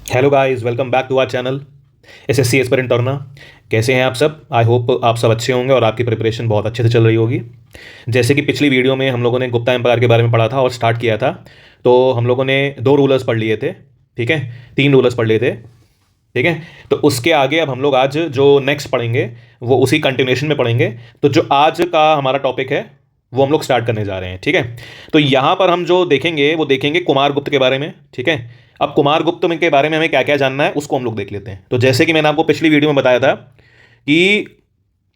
Hello guys, welcome back to our channel SSC aspirant टर्ना। कैसे हैं आप सब? आई होप आप सब अच्छे होंगे और आपकी प्रिपरेशन बहुत अच्छे से चल रही होगी। जैसे कि पिछली वीडियो में हम लोगों ने गुप्ता एम्पायर के बारे में पढ़ा था और स्टार्ट किया था, तो हम लोगों ने 2 रूलर्स पढ़ लिए थे। ठीक है, 3 रूलर्स पढ़ लिए थे। ठीक है, तो उसके आगे अब हम लोग आज जो नेक्स्ट पढ़ेंगे वो उसी कंटिन्यूएशन में पढ़ेंगे। तो जो आज का हमारा टॉपिक है वो हम लोग स्टार्ट करने जा रहे हैं। ठीक है, तो यहाँ पर हम जो देखेंगे वो देखेंगे कुमार गुप्त के बारे में। ठीक है, अब कुमार गुप्त के बारे में हमें क्या क्या जानना है उसको हम लोग देख लेते हैं। तो जैसे कि मैंने आपको पिछली वीडियो में बताया था कि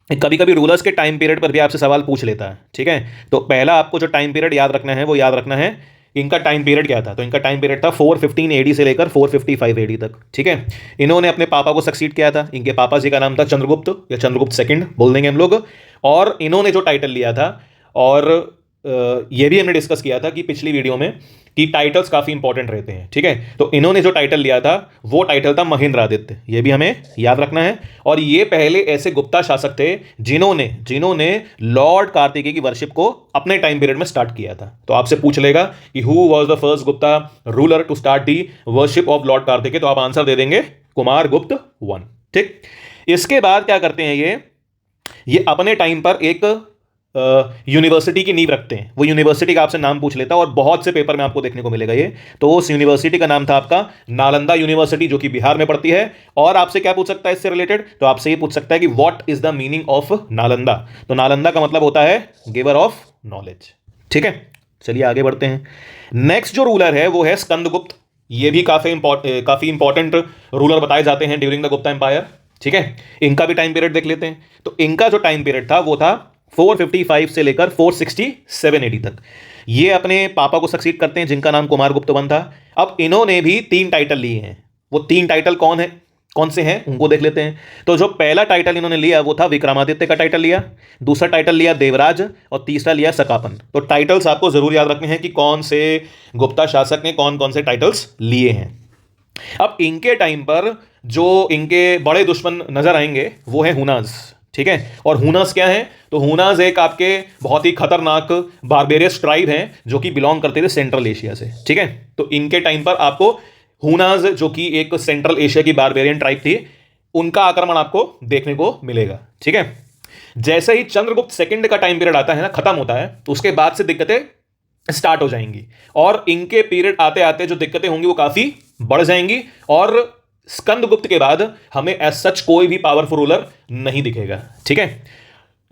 कभी कभी रूलर्स के टाइम पीरियड पर भी आपसे सवाल पूछ लेता है। ठीक है, तो पहला आपको जो टाइम पीरियड याद रखना है वो याद रखना है इनका टाइम पीरियड क्या था। तो इनका टाइम पीरियड था 415 एडी से लेकर 455 एडी तक। ठीक है, इन्होंने अपने पापा को सक्सीड किया था। इनके पापा जी का नाम था चंद्रगुप्त या चंद्रगुप्त सेकंड बोल देंगे हम लोग। और इन्होंने जो टाइटल लिया था, और ये भी हमने डिस्कस किया था कि पिछली वीडियो में कि टाइटल्स काफ़ी इंपॉर्टेंट रहते हैं। ठीक है, तो इन्होंने जो टाइटल लिया था वो टाइटल था महेंद्रादित्य। ये भी हमें याद रखना है। और ये पहले ऐसे गुप्ता शासक थे जिन्होंने जिन्होंने लॉर्ड कार्तिकेय की वर्शिप को अपने टाइम पीरियड में स्टार्ट किया था। तो आपसे पूछ लेगा कि who was the first Gupta ruler to start the worship of lord Kartikeya, तो आप आंसर दे देंगे कुमार गुप्त वन। ठीक, इसके बाद क्या करते हैं ये अपने टाइम पर एक यूनिवर्सिटी की नींव रखते हैं। वो यूनिवर्सिटी का आपसे नाम पूछ लेता है और बहुत से पेपर में आपको देखने को मिलेगा ये। तो उस यूनिवर्सिटी का नाम था आपका नालंदा यूनिवर्सिटी, जो कि बिहार में पड़ती है। और आपसे क्या पूछ सकता है इससे रिलेटेड? तो आपसे ये पूछ सकता है कि what is the meaning of Nalanda. तो नालंदा का मतलब होता है गिवर ऑफ नॉलेज। ठीक है, चलिए आगे बढ़ते हैं। नेक्स्ट जो रूलर है वो है स्कंदगुप्त। ये भी काफी इंपॉर्टेंट रूलर बताए जाते हैं ड्यूरिंग द गुप्ता एम्पायर। ठीक है, इनका भी टाइम पीरियड देख लेते हैं। तो इनका जो टाइम पीरियड था वो था 455 से लेकर 467 एडी तक। ये अपने पापा को सक्सीड करते हैं जिनका नाम कुमार गुप्त वन था। अब इन्होंने भी 3 टाइटल लिए हैं। वो 3 टाइटल कौन से हैं उनको देख लेते हैं। तो जो पहला टाइटल इन्होंने लिया वो था विक्रमादित्य का टाइटल लिया, दूसरा टाइटल लिया देवराज, और तीसरा लिया सकापन। तो टाइटल्स आपको जरूर याद रखने हैं कि कौन से गुप्ता शासक ने कौन कौन से टाइटल्स लिए हैं। अब इनके टाइम पर जो इनके बड़े दुश्मन नजर आएंगे वो है हुनाज। ठीक है, और हुनास क्या है? तो हुनास एक आपके बहुत ही खतरनाक बारबेरियस ट्राइब हैं जो कि बिलोंग करते थे सेंट्रल एशिया से। ठीक है, तो इनके टाइम पर आपको हुनास, जो कि एक सेंट्रल एशिया की बारबेरियन ट्राइब थी, उनका आक्रमण आपको देखने को मिलेगा। ठीक है, जैसे ही चंद्रगुप्त सेकंड का टाइम पीरियड आता है ना, खत्म होता है, तो उसके बाद से दिक्कतें स्टार्ट हो जाएंगी। और इनके पीरियड आते आते जो दिक्कतें होंगी वो काफी बढ़ जाएंगी। और स्कंदगुप्त के बाद हमें एज सच कोई भी पावरफुल रूलर नहीं दिखेगा। ठीक है,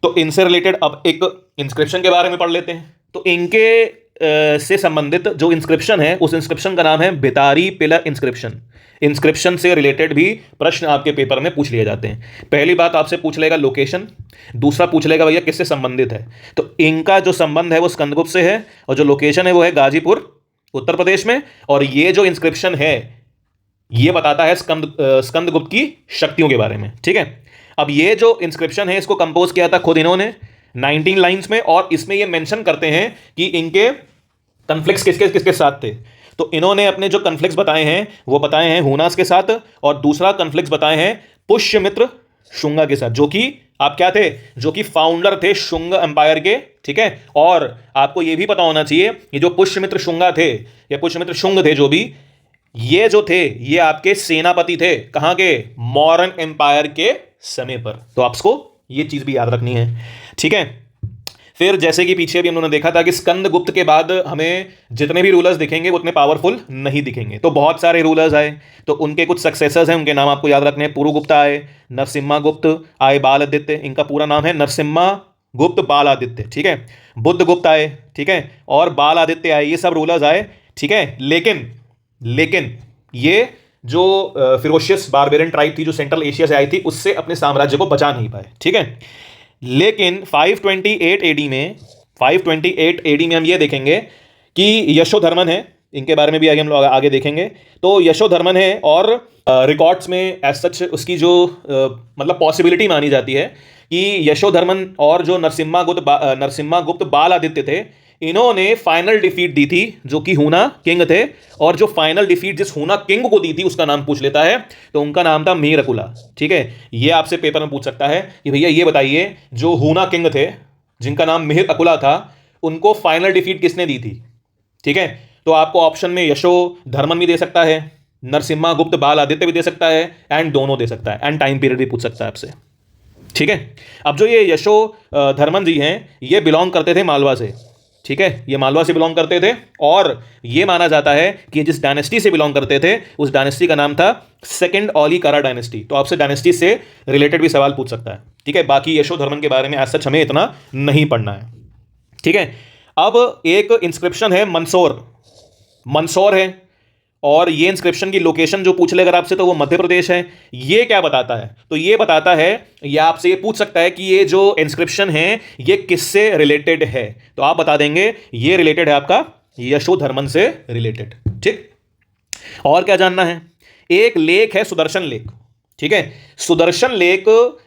तो इनसे रिलेटेड अब एक इंस्क्रिप्शन के बारे में पढ़ लेते हैं। तो इनके से संबंधित जो इंस्क्रिप्शन है उस इंस्क्रिप्शन का नाम है बेतारी पिलर इंस्क्रिप्शन। इंस्क्रिप्शन से रिलेटेड भी प्रश्न आपके पेपर में पूछ लिए जाते हैं। पहली बात आपसे पूछ लेगा लोकेशन, दूसरा पूछ लेगा भैया किससे संबंधित है। तो इनका जो संबंध है वो स्कंदगुप्त से है, और जो लोकेशन है वो है गाजीपुर उत्तर प्रदेश में। और ये जो इंस्क्रिप्शन है ये बताता है स्कंदगुप्त की शक्तियों के बारे में। ठीक है, अब ये जो इंस्क्रिप्शन है इसको कंपोज किया था खुद इन्होंने 19 लाइंस में, और इसमें ये मेंशन करते हैं कि इनके कन्फ्लिक्ट्स किसके किसके साथ थे। तो इन्होंने अपने जो कन्फ्लिक्ट्स बताए हैं वो बताए हैं हुनास के साथ, और दूसरा कन्फ्लिक्ट्स बताए हैं पुष्यमित्र शुंगा के साथ, जो कि आप क्या थे, जो कि फाउंडर थे शुंग एम्पायर के। ठीक है, और आपको ये भी पता होना चाहिए कि जो पुष्यमित्र शुंगा थे या पुष्यमित्र शुंग थे, जो भी ये जो थे ये आपके सेनापति थे, कहां के? मौर्यन एम्पायर के समय पर। तो आपको ये चीज भी याद रखनी है। ठीक है, फिर जैसे कि पीछे भी हम लोगों ने देखा था कि स्कंदगुप्त के बाद हमें जितने भी रूलर्स दिखेंगे वो उतने पावरफुल नहीं दिखेंगे। तो बहुत सारे रूलर्स आए, तो उनके कुछ सक्सेसर्स हैं, उनके नाम आपको याद रखने हैं। पुरुगुप्त आए, नरसिम्हा गुप्त आए, बालादित्य, इनका पूरा नाम है नरसिम्हा गुप्त बालादित्य। ठीक है, बुद्धगुप्त आए, ठीक है, और बालादित्य आए, ये सब रूलर्स आए। ठीक है, लेकिन ये जो फिरोशियस बारबेरियन ट्राइब थी जो सेंट्रल एशिया से आई थी, उससे अपने साम्राज्य को बचा नहीं पाए। ठीक है, लेकिन 528 एडी में हम ये देखेंगे कि यशोधर्मन है, इनके बारे में भी आगे हम लोग आगे देखेंगे। तो यशोधर्मन है, और रिकॉर्ड्स में एज सच उसकी जो मतलब पॉसिबिलिटी मानी जाती है कि यशोधर्मन और जो नरसिम्हा गुप्त बालादित्य थे, इन्होंने फाइनल डिफीट दी थी जो कि हुना किंग थे। और जो फाइनल डिफीट जिस हुना किंग को दी थी उसका नाम पूछ लेता है, तो उनका नाम था मीर अकुला। ठीक है, ये आपसे पेपर में पूछ सकता है कि भैया ये बताइए जो हुना किंग थे जिनका नाम मीर अकुला था, उनको फाइनल डिफीट किसने दी थी? ठीक है, तो आपको ऑप्शन में यशो धर्मन भी दे सकता है, नरसिम्हा गुप्त बाल आदित्य भी दे सकता है, एंड दोनों दे सकता है, एंड टाइम पीरियड भी पूछ सकता है आपसे। ठीक है। अब जो ये यशो धर्मन जी हैं, ये बिलोंग करते थे मालवा से। ठीक है, ये मालवा से बिलोंग करते थे, और ये माना जाता है कि जिस डायनेस्टी से बिलोंग करते थे उस डायनेस्टी का नाम था सेकंड ओलिकारा डायनेस्टी। तो आपसे डायनेस्टी से रिलेटेड भी सवाल पूछ सकता है। ठीक है, बाकी यशो धर्मन के बारे में आज सच हमें इतना नहीं पढ़ना है। ठीक है, अब एक इंस्क्रिप्शन है मंदसौर, मंदसौर है, और ये इंस्क्रिप्शन की लोकेशन जो पूछ ले अगर आपसे तो वो मध्य प्रदेश है। ये क्या बताता है? तो ये बताता है, या आपसे ये पूछ सकता है कि ये जो इंस्क्रिप्शन है ये किससे रिलेटेड है, तो आप बता देंगे ये रिलेटेड है आपका यशोधर्मन से रिलेटेड। ठीक, और क्या जानना है? एक लेक है सुदर्शन लेक। ठीक है, सुदर्शन लेक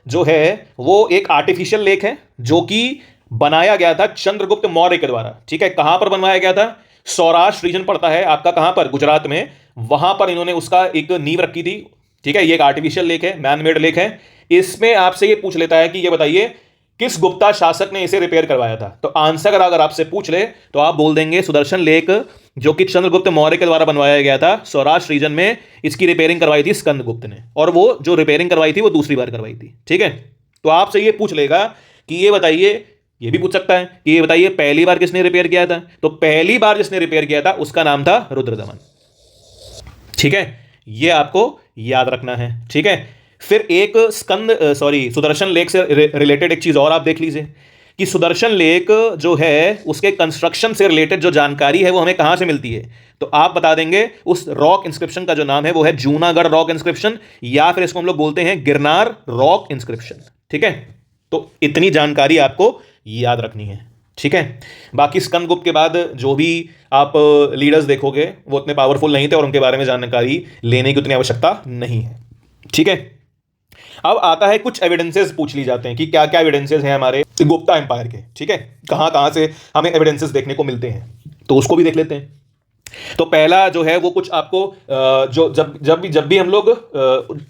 जो है वो एक आर्टिफिशियल लेक है जो कि बनाया गया था चंद्रगुप्त मौर्य के द्वारा। ठीक है, कहां पर बनवाया गया था? सौराष्ट्र रीजन पड़ता है आपका, कहां पर? गुजरात में। वहां पर इन्होंने उसका एक नींव रखी थी। ठीक है, ये एक आर्टिफिशियल लेक है, मैन मेड लेक है। इसमें आपसे ये पूछ लेता है कि ये बताइए किस गुप्ता शासक ने इसे रिपेयर करवाया था। तो आंसर अगर आपसे पूछ ले तो आप बोल देंगे सुदर्शन लेक जो कि चंद्रगुप्त मौर्य के द्वारा बनवाया गया था सौराष्ट्र रीजन में, इसकी रिपेयरिंग करवाई थी स्कंदगुप्त ने, और वो जो रिपेयरिंग करवाई थी वो दूसरी बार करवाई थी। ठीक है, तो आपसे ये पूछ लेगा कि ये बताइए, ये भी पूछ सकता है कि ये बताइए पहली बार किसने रिपेयर किया था। तो पहली बार जिसने रिपेयर किया था उसका नाम था रुद्रदमन। ठीक है, ये आपको याद रखना है। ठीक है, फिर एक सुदर्शन लेक से रिलेटेड एक चीज और आप देख लीजिए कि सुदर्शन लेक जो है उसके कंस्ट्रक्शन से रिलेटेड जो जानकारी है वो हमें कहां से मिलती है। तो आप बता देंगे उस रॉक इंस्क्रिप्शन का जो नाम है वो है जूनागढ़ रॉक इंस्क्रिप्शन, या फिर इसको हम लोग बोलते हैं गिरनार रॉक इंस्क्रिप्शन। ठीक है, तो इतनी जानकारी आपको याद रखनी है। ठीक है, बाकी स्कंदगुप्त के बाद जो भी आप लीडर्स देखोगे वो उतने पावरफुल नहीं थे और उनके बारे में जानकारी लेने की उतनी आवश्यकता नहीं है। ठीक है, अब आता है कुछ एविडेंसेस पूछ ली जाते हैं कि क्या क्या एविडेंसेस हैं हमारे गुप्ता एम्पायर के। ठीक है, कहां कहां से हमें एविडेंसेस देखने को मिलते हैं, तो उसको भी देख लेते हैं। तो पहला जो है वो कुछ आपको जो जब भी हम लोग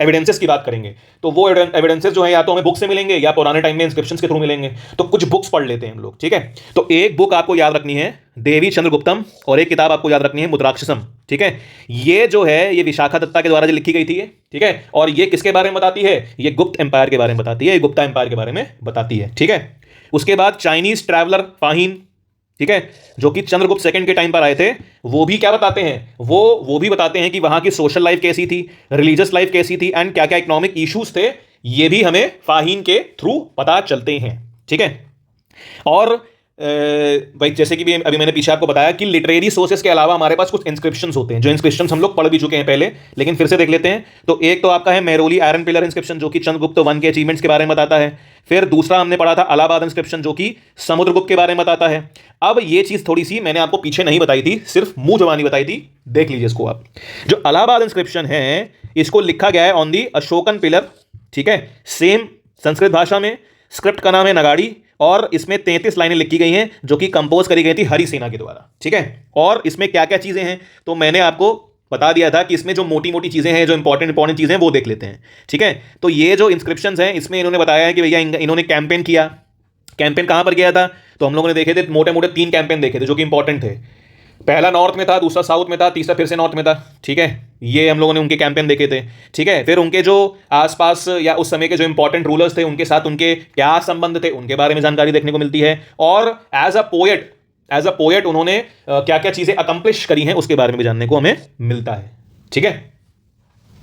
एविडेंसेस की बात करेंगे तो वो एविडेंसेस जो है या तो हमें बुक से मिलेंगे या पुराने टाइम में इंस्क्रिप्शंस के थ्रू मिलेंगे। तो कुछ बुक्स पढ़ लेते हैं हम लोग। ठीक है, तो एक बुक आपको याद रखनी है देवी चंद्रगुप्तम, और एक किताब आपको याद रखनी है मुद्राक्षसम। ठीक है, ये जो है ये विशाखा दत्ता के द्वारा जो लिखी गई थी ये। ठीक है, और ये किसके बारे में बताती है? ये गुप्त एम्पायर के बारे में बताती है, गुप्ता एम्पायर के बारे में बताती है। ठीक है, उसके बाद चाइनीज ट्रैवलर फाहिन, ठीक है, जो कि चंद्रगुप्त सेकंड के टाइम पर आए थे, वो भी क्या बताते हैं? वो भी बताते हैं कि वहां की सोशल लाइफ कैसी थी, रिलीजियस लाइफ कैसी थी, एंड क्या क्या इकोनॉमिक इश्यूज थे, ये भी हमें फाहिन के थ्रू पता चलते हैं। ठीक है, और भाई जैसे कि अभी मैंने पीछे आपको बताया कि लिटरेरी सोर्सेस के अलावा हमारे पास कुछ इंस्क्रिप्शंस होते हैं, जो इंस्क्रिप्शंस हम लोग पढ़ भी चुके हैं पहले, लेकिन फिर से देख लेते हैं। तो एक तो आपका है मेहरौली आयरन पिलर इंस्क्रिप्शन जो कि चंद्रगुप्त वन के अचीवमेंट्स के बारे में बताता है। फिर दूसरा हमने पढ़ा था अलाहाबाद इंस्क्रिप्शन जो कि समुद्रगुप्त के बारे में बताता है। अब ये चीज थोड़ी सी मैंने आपको पीछे नहीं बताई थी, सिर्फ मुंह जबानी बताई थी, देख लीजिए इसको आप। जो अलाहाबाद इंस्क्रिप्शन है इसको लिखा गया है ऑन दी अशोकन पिलर। ठीक है, सेम संस्कृत भाषा में, स्क्रिप्ट का नाम है नगाड़ी, और इसमें 33 लाइनें लिखी गई हैं जो कि कंपोज करी गई थी हरिसेना के द्वारा। ठीक है, और इसमें क्या क्या चीजें हैं तो मैंने आपको बता दिया था कि इसमें जो मोटी मोटी चीजें हैं, जो इंपॉर्टेंट चीजें हैं वो देख लेते हैं। ठीक है, तो ये जो इंस्क्रिप्शंस हैं इसमें इन्होंने बताया है कि भैया इन्होंने कैंपेन किया। कैंपेन कहां पर किया था? तो हम लोगों ने देखे थे मोटे मोटे 3 कैंपेन देखे थे जो कि इंपॉर्टेंट थे। पहला नॉर्थ में था, दूसरा साउथ में था, तीसरा फिर से नॉर्थ में था। ठीक है, ये हम लोगों ने उनके कैंपेन देखे थे। ठीक है, फिर उनके जो आसपास या उस समय के जो इंपॉर्टेंट रूलर्स थे उनके साथ उनके क्या संबंध थे उनके बारे में जानकारी देखने को मिलती है। और एज अ पोएट उन्होंने क्या क्या चीजें अकम्प्लिश करी हैं उसके बारे में भी जानने को हमें मिलता है। ठीक है,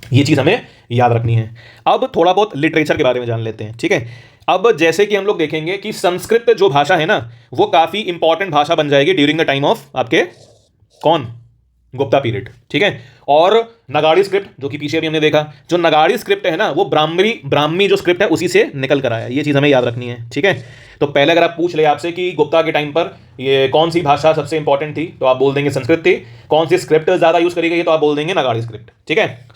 ये चीज हमें याद रखनी है। अब थोड़ा बहुत लिटरेचर के बारे में जान लेते हैं। ठीक है, अब जैसे कि हम लोग देखेंगे कि संस्कृत जो भाषा है ना वो काफी इंपॉर्टेंट भाषा बन जाएगी ड्यूरिंग द टाइम ऑफ आपके कौन? गुप्ता पीरियड। ठीक है, और नगाड़ी स्क्रिप्ट जो कि पीछे भी हमने देखा, जो नगाड़ी स्क्रिप्ट है ना वो ब्राह्मी जो स्क्रिप्ट है उसी से निकल कर आया। ये चीज हमें याद रखनी है। ठीक है, तो पहले अगर आप पूछ ले आपसे कि गुप्ता के टाइम पर ये कौन सी भाषा सबसे इंपॉर्टेंट थी तो आप बोल देंगे संस्कृत थी। कौन सी स्क्रिप्ट ज्यादा यूज करी गई है तो आप बोल देंगे नगाड़ी स्क्रिप्ट। ठीक है,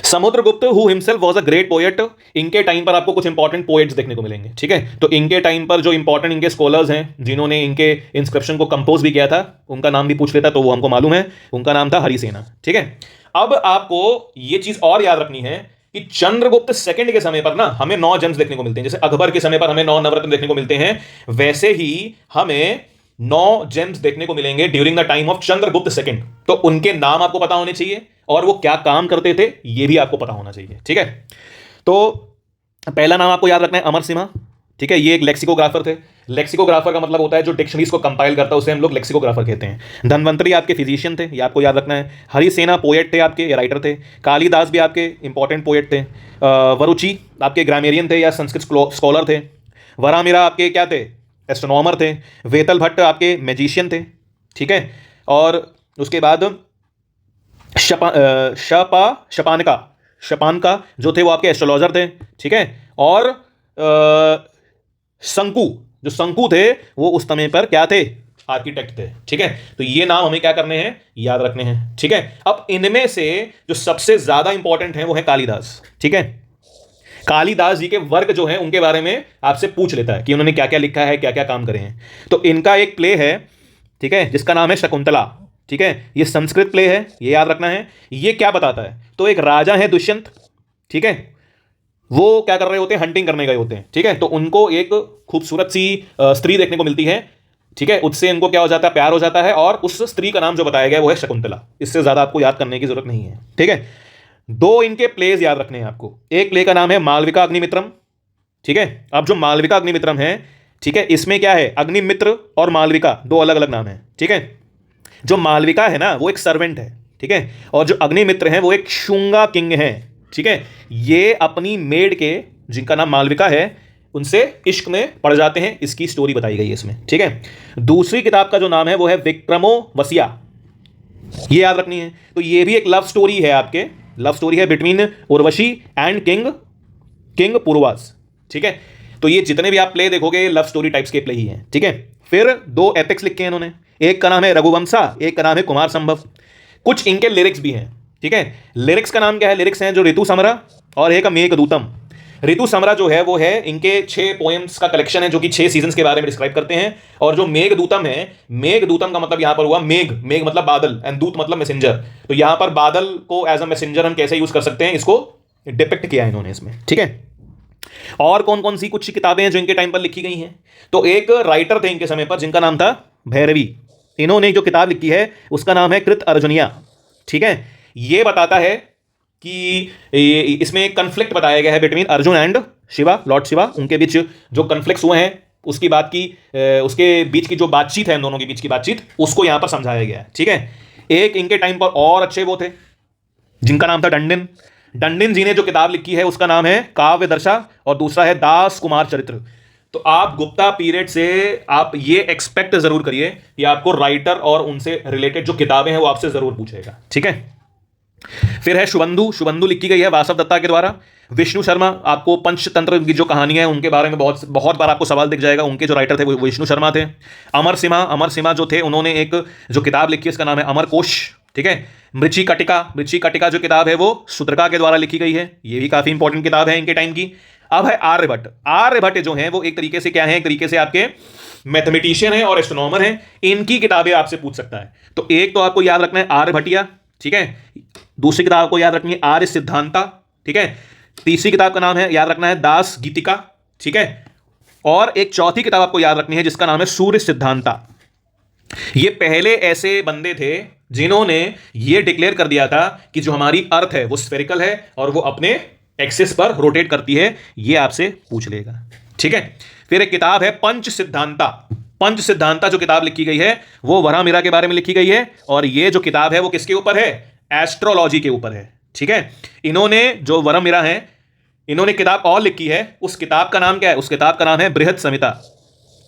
Samudragupta who himself was a great poet, इनके टाइम पर आपको कुछ इंपॉर्टेंट पोएट्स देखने को मिलेंगे। ठीक है, तो इनके टाइम पर जो इंपॉर्टेंट इनके स्कॉलर्स हैं जिन्होंने इनके इंस्क्रिप्शन को कंपोज भी किया था उनका नाम भी पूछ लेता तो वो हमको मालूम है, उनका नाम था हरिसेना। ठीक है, अब आपको ये चीज और याद रखनी है कि चंद्रगुप्त सेकंड के समय पर ना हमें 9 जेम्स देखने को मिलते हैं। जैसे अकबर के समय पर हमें 9 नवरत्न देखने को मिलते हैं, वैसे ही हमें 9 जेम्स देखने को मिलेंगे during the time of Chandragupta second. तो उनके नाम आपको पता होने चाहिए और वो क्या काम करते थे ये भी आपको पता होना चाहिए। ठीक है, तो पहला नाम आपको याद रखना है अमर सिम्हा। ठीक है, ये एक लेक्सिकोग्राफर थे। लेक्सिकोग्राफर का मतलब होता है जो डिक्शनरीज को कंपाइल करता है, उसे हम लोग लेक्सिकोग्राफर कहते हैं। धनवंतरी आपके फिजिशियन थे, ये आपको याद रखना है। हरिसेना पोएट थे आपके, राइटर थे। कालिदास भी आपके इंपॉर्टेंट पोएट थे। वरुचि आपके ग्रामेरियन थे या संस्कृत स्कॉलर थे। वरामिरा आपके क्या थे, एस्ट्रोनॉमर थे। वेतल भट्ट आपके मैजिशियन थे। ठीक है, और उसके बाद शपानका जो थे वो आपके एस्ट्रोलॉजर थे। ठीक है, और जो शंकु थे वो उस समय पर क्या थे, आर्किटेक्ट थे। ठीक है, तो ये नाम हमें क्या करने हैं, याद रखने हैं। ठीक है, अब इनमें से जो सबसे ज्यादा इंपॉर्टेंट है वो है कालिदास। ठीक है, कालिदास जी के वर्क जो है उनके बारे में आपसे पूछ लेता है कि उन्होंने क्या क्या लिखा है, क्या क्या काम करे हैं। तो इनका एक प्ले है, ठीक है, जिसका नाम है शकुंतला। ठीक है, ये संस्कृत प्ले है, ये याद रखना है। ये क्या बताता है, तो एक राजा है दुष्यंत। ठीक है, वो क्या कर रहे होते हैं, हंटिंग करने गए होते हैं। ठीक है, तो उनको एक खूबसूरत सी स्त्री देखने को मिलती है। ठीक है, उससे इनको क्या हो जाता है, प्यार हो जाता है, और उस स्त्री का नाम जो बताया गया वो है शकुंतला। इससे ज्यादा आपको याद करने की जरूरत नहीं है। ठीक है, 2 इनके प्लेज याद रखने हैं आपको। एक प्ले का नाम है मालविका अग्निमित्रम। ठीक है, अब जो मालविका अग्निमित्रम है, ठीक है, इसमें क्या है, अग्निमित्र और मालविका 2 अलग अलग नाम है। ठीक है, जो मालविका है ना वो एक सर्वेंट है। ठीक है, और जो अग्निमित्र है वो एक शुंगा किंग है। ठीक है, ये अपनी मेड के, जिनका नाम मालविका है, उनसे इश्क में पड़ जाते हैं। इसकी स्टोरी बताई गई है इसमें। ठीक है, दूसरी किताब का जो नाम है वो है विक्रमो वसिया, ये याद रखनी है। तो ये भी एक लव स्टोरी है, आपके लव स्टोरी है बिटवीन उर्वशी एंड किंग पुरवास। ठीक है, तो ये जितने भी आप प्ले देखोगे लव स्टोरी टाइप्स के प्ले ही हैं। ठीक है, फिर 2 एपिक्स लिखे हैं इन्होंने, एक का नाम है रघुवंशा, एक का नाम है कुमार संभव। कुछ इनके लिरिक्स भी हैं। ठीक है, लिरिक्स का नाम क्या है, लिरिक्स हैं जो ऋतु समरा और एक मेघदूतम। ऋतु समरा जो है वो है इनके 6 पोएम्स का कलेक्शन है जो कि 6 सीजन्स के बारे में डिस्क्राइब करते हैं। और जो मेघदूतम है, मेघदूतम का मतलब यहां पर हुआ मेघ, मेघ मतलब बादल, एंड दूत मतलब मैसेंजर। तो यहां पर बादल को एज अ मैसेंजर हम कैसे यूज कर सकते हैं, इसको डिपिक्ट किया है इन्होंने इसमें। ठीक है, और कौन कौन सी कुछ किताबें हैं जो इनके टाइम पर लिखी गई हैं, तो एक राइटर थे इनके समय पर जिनका नाम था भैरवी। इन्होंने जो किताब लिखी है उसका नाम है कृत अर्जुनिया। ठीक है, ये बताता है कि इसमें एक कन्फ्लिक्ट बताया गया है between Arjun and Shiva, Lord Shiva. उनके बीच जो कन्फ्लिक्ट्स हुए हैं उसकी बात की, उसके बीच की जो बातचीत है, इन दोनों के बीच की बातचीत, उसको यहां पर समझाया गया है। ठीक है, एक इनके टाइम पर और अच्छे वो थे जिनका नाम था डंडिन। डंडिन जी ने जो किताब लिखी है उसका नाम है काव्य दर्शा, और दूसरा है दास कुमार चरित्र। तो आप गुप्ता पीरियड से आप ये एक्सपेक्ट जरूर करिए कि आपको राइटर और उनसे रिलेटेड जो किताबें हैं वो आपसे जरूर पूछेगा। ठीक है, फिर है शुभंदु लिखी गई है वासव दत्ता के द्वारा। विष्णु शर्मा, आपको पंचतंत्र की जो कहानियां हैं उनके बारे में बहुत बार आपको सवाल दिख जाएगा। उनके जो राइटर थे वो विष्णु शर्मा थे। अमर सिम्हा जो थे उन्होंने एक जो किताब लिखी है उसका नाम है अमर कोश। ठीक है, मृची कटिका जो किताब है वो सुत्रका के द्वारा लिखी गई है, ये भी काफी इंपॉर्टेंट किताब है इनके टाइम की। अब है आर्यभट्ट जो हैं वो एक तरीके से क्या है, एक तरीके से आपके मैथमेटिशियन है और एस्ट्रोनॉमर हैं। इनकी किताबें आपसे पूछ सकता है। तो एक तो आपको याद रखना है आर्यभट्टिया। ठीक है, दूसरी किताब को याद रखनी है आर्य सिद्धांता। ठीक है, तीसरी किताब का नाम है याद रखना है दास गीतिका। ठीक है, और एक चौथी किताब आपको याद रखनी है जिसका नाम है सूर्य सिद्धांता। ये पहले ऐसे बंदे थे जिन्होंने ये डिक्लेयर कर दिया था कि जो हमारी अर्थ है वो स्फेरिकल है और वो अपने एक्सिस पर रोटेट करती है। ये आपसे पूछ लेगा। ठीक है, फिर एक किताब है पंच सिद्धांता जो किताब लिखी गई है वो वरामिरा के बारे में लिखी गई है, और ये जो किताब है वो किसके ऊपर है, एस्ट्रोलॉजी के ऊपर है। ठीक है, इन्होंने जो वरामिरा है इन्होंने किताब और लिखी है, उस किताब का नाम क्या है, उस किताब का नाम है बृहद संहिता।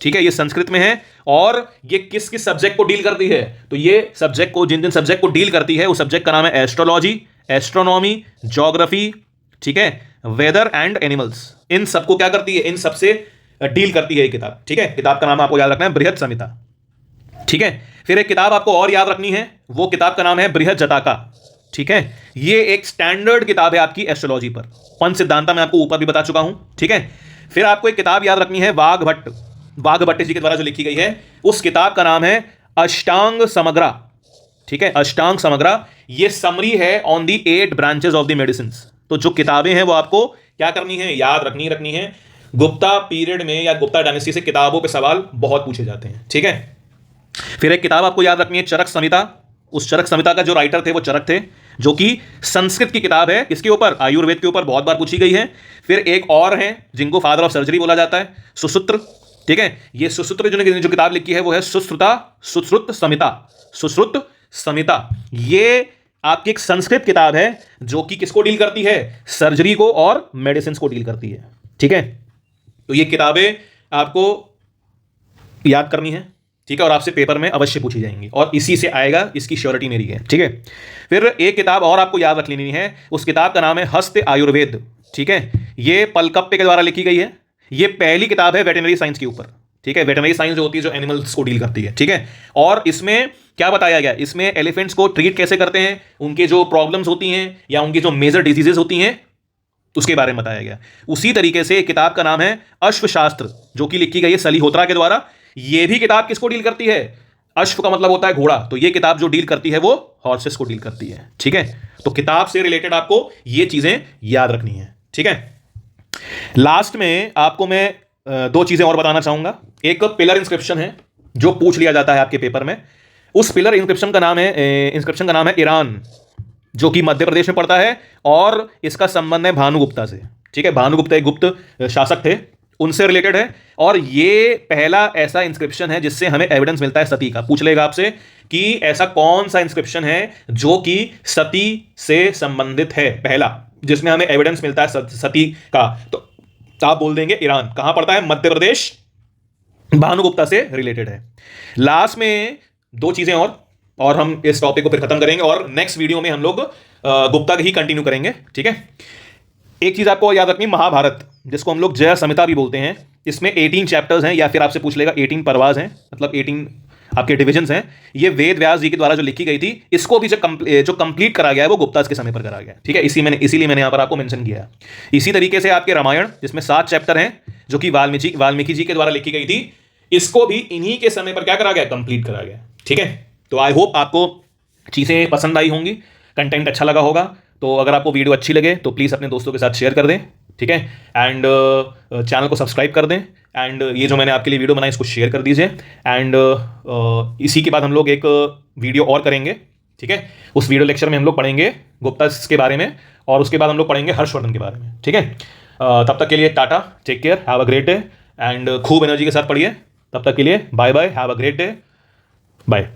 ठीक है, ये संस्कृत में है और ये किस किस सब्जेक्ट को डील करती है, तो ये सब्जेक्ट को जिन सब्जेक्ट को डील करती है उस सब्जेक्ट का नाम है एस्ट्रोलॉजी, एस्ट्रोनॉमी, ज्योग्राफी, ठीक है, वेदर एंड एनिमल्स। इन सबको क्या करती है, इन सबसे डील करती है ये किताब। ठीक है, किताब का नाम आपको याद रखना है बृहद संहिता। ठीक है, फिर एक किताब आपको और याद रखनी है, वो किताब का नाम है बृहद जटाका। ठीक है, ये एक स्टैंडर्ड किताब है आपकी एस्ट्रोलॉजी पर। पंच सिद्धांता मैं आपको ऊपर भी बता चुका हूं। ठीक है, फिर आपको एक किताब याद रखनी है वाघभट्ट जी के द्वारा जो लिखी गई है, उस किताब का नाम है अष्टांग समग्रा। ठीक है, अष्टांग समग्रा ये समरी है on the 8 branches of the medicine. तो जो किताबें हैं वो आपको क्या करनी है, याद रखनी है। गुप्ता पीरियड में या गुप्ता डायनेस्टी से किताबों पे सवाल बहुत पूछे जाते हैं। ठीक है, फिर एक किताब आपको याद रखनी है, चरक संहिता। उस चरक संहिता का जो राइटर थे वो चरक थे, जो कि संस्कृत की किताब है, किसके ऊपर, आयुर्वेद के ऊपर, बहुत बार पूछी गई है। फिर एक और है जिनको फादर ऑफ सर्जरी बोला जाता है, सुश्रुत। ठीक है, ये सुश्रुत जो किताब लिखी है वो है सुश्रुत संहिता। सुश्रुत संहिता ये आपकी एक संस्कृत किताब है जो कि किसको डील करती है, सर्जरी को और मेडिसिन को डील करती है। ठीक है, तो ये किताबें आपको याद करनी है। ठीक है, और आपसे पेपर में अवश्य पूछी जाएंगी और इसी से आएगा, इसकी श्योरिटी मेरी है। ठीक है, फिर एक किताब और आपको याद रख लेनी है, उस किताब का नाम है हस्त आयुर्वेद। ठीक है, ये पलकप्पे के द्वारा लिखी गई है। ये पहली किताब है वेटरनरी साइंस के ऊपर। ठीक है, वेटरनरी साइंस जो होती है, जो एनिमल्स को डील करती है। ठीक है, और इसमें क्या बताया गया, इसमें एलिफेंट्स को ट्रीट कैसे करते हैं, उनके जो प्रॉब्लम्स होती हैं या उनकी जो मेजर डिजीजेस होती हैं उसके बारे में बताया गया। उसी तरीके से एक किताब का नाम है अश्वशास्त्र, जो कि लिखी गई है सलीहोत्रा के द्वारा। ये भी किताब किसको डील करती है, अश्व का मतलब होता है घोड़ा, तो ये किताब जो डील करती है वो हॉर्सेस को डील करती है। ठीक है, तो किताब से रिलेटेड आपको ये चीजें याद रखनी है। ठीक है, लास्ट में आपको मैं दो चीजें और बताना चाहूंगा। एक पिलर इंस्क्रिप्शन है जो पूछ लिया जाता है आपके पेपर में। उस पिलर इंस्क्रिप्शन का नाम है ईरान, जो कि मध्य प्रदेश में पड़ता है और इसका संबंध है भानुगुप्ता से। ठीक है, भानुगुप्ता एक गुप्त शासक थे, उनसे रिलेटेड है। और ये पहला ऐसा इंस्क्रिप्शन है जिससे हमें एविडेंस मिलता है सती का। पूछ लेगा आपसे कि ऐसा कौन सा इंस्क्रिप्शन है जो कि सती से संबंधित है, पहला जिसमें हमें एविडेंस मिलता है सती का, तो आप बोल देंगे ईरान। कहां पड़ता है, मध्य प्रदेश, भानुगुप्ता से रिलेटेड है। लास्ट में दो चीजें और हम इस टॉपिक को फिर खत्म करेंगे और नेक्स्ट वीडियो में हम लोग गुप्ता ही कंटिन्यू करेंगे। ठीक है, एक चीज आपको याद रखनी, महाभारत जिसको हम लोग जय संहिता भी बोलते हैं, इसमें 18 चैप्टर्स हैं, या फिर आपसे पूछ लेगा 18 पर्वाज हैं, मतलब 18 आपके डिविजन्स हैं। ये वेद व्यास जी के द्वारा जो लिखी गई थी, इसको भी जो कंप्लीट करा गया है वो गुप्ताज के समय पर करा गया। ठीक है, इसीलिए मैंने यहाँ पर आपको मेंशन किया है। इसी तरीके से आपके रामायण, जिसमें 7 चैप्टर हैं, जो कि वाल्मीकि जी के द्वारा लिखी गई थी, इसको भी इन्हीं के समय पर क्या करा गया, कंप्लीट करा गया। ठीक है, तो आई होप आपको चीज़ें पसंद आई होंगी, कंटेंट अच्छा लगा होगा। तो अगर आपको वीडियो अच्छी लगे तो प्लीज़ अपने दोस्तों के साथ शेयर कर दें। ठीक है, एंड चैनल को सब्सक्राइब कर दें, एंड ये जो मैंने आपके लिए वीडियो बनाई इसको शेयर कर दीजिए। एंड इसी के बाद हम लोग एक वीडियो और करेंगे। ठीक है, उस वीडियो लेक्चर में हम लोग पढ़ेंगे गुप्ता के बारे में, और उसके बाद हम लोग पढ़ेंगे हर्षवर्धन के बारे में। ठीक है, तब तक के लिए tata, take care, have a great day, and खूब एनर्जी के साथ पढ़िए। तब तक के लिए bye bye, have a great day, bye.